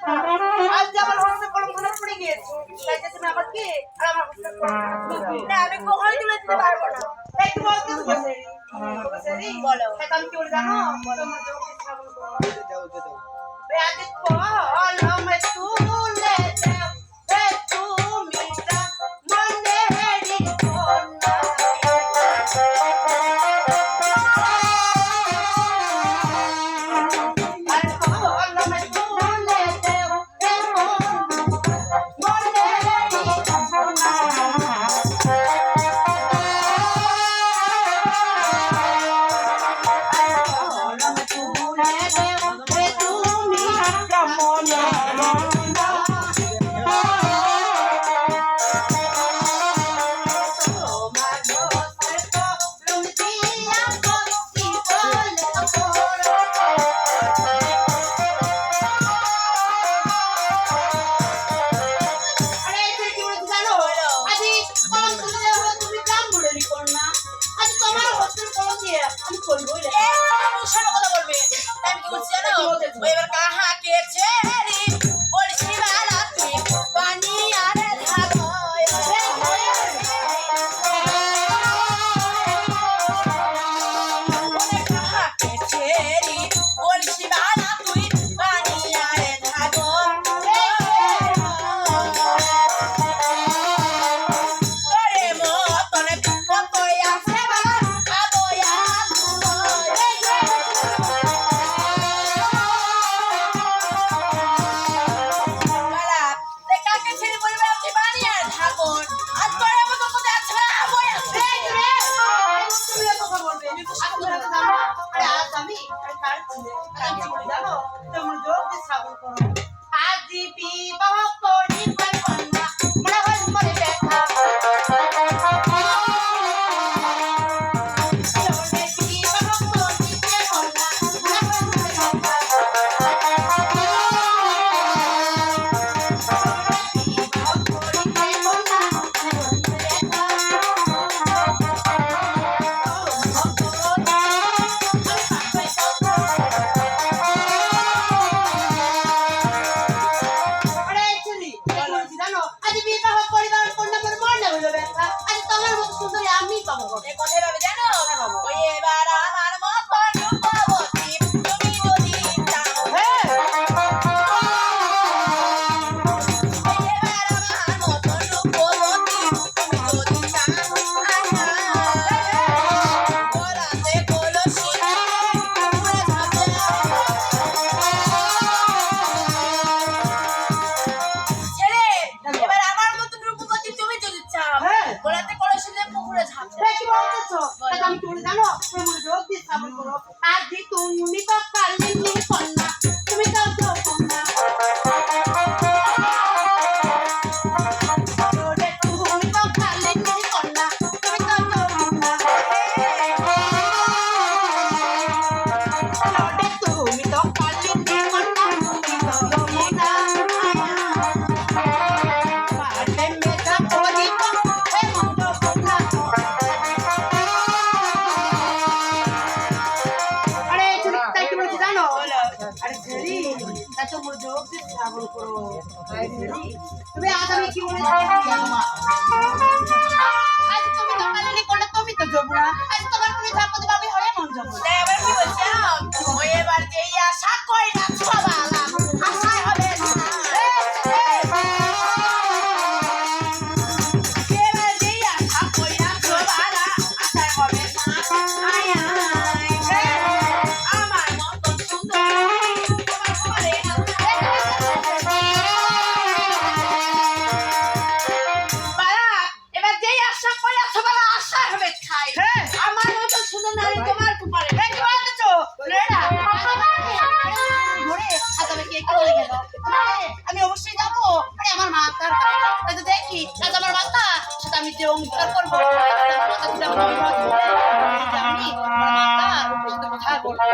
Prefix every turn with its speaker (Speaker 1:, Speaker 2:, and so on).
Speaker 1: আজ যে আমার হোস্টেল কলম ধরে পড়ে গিয়েছে তাই যে তুমি আমার কি আর আমার হোস্টেল না আমি কখনোই তুলে দিতে পারবো না তাই কি বলতে বসেরি বলো তাই আমি কি বলে জানো তোমার যোগ স্থাপন করো যাও আজ কল আমি তুলে দাও হে তুমি মনে হেরি কোনা তুমি আজ আমি কি বলে আজ তুমি তো কালে কোলে তুমি তো জবুড়া আজ তোমার তুমি থাকো তো ভাবি হয়ে মন জবুড়া তাই এবার কি বলছো ওই এবার যে আশা কই না সবালা আশাই হবে না এবার যে আশা কই না সবালা আশাই হবে না আয় আয় আমার মত সুন্দর তোমার ঘরে না আমি অবশ্যই যাবো আমার মা দেখি আমার মাতা সেটা আমি যে অঙ্গীকার করবো আমি কথা বলবো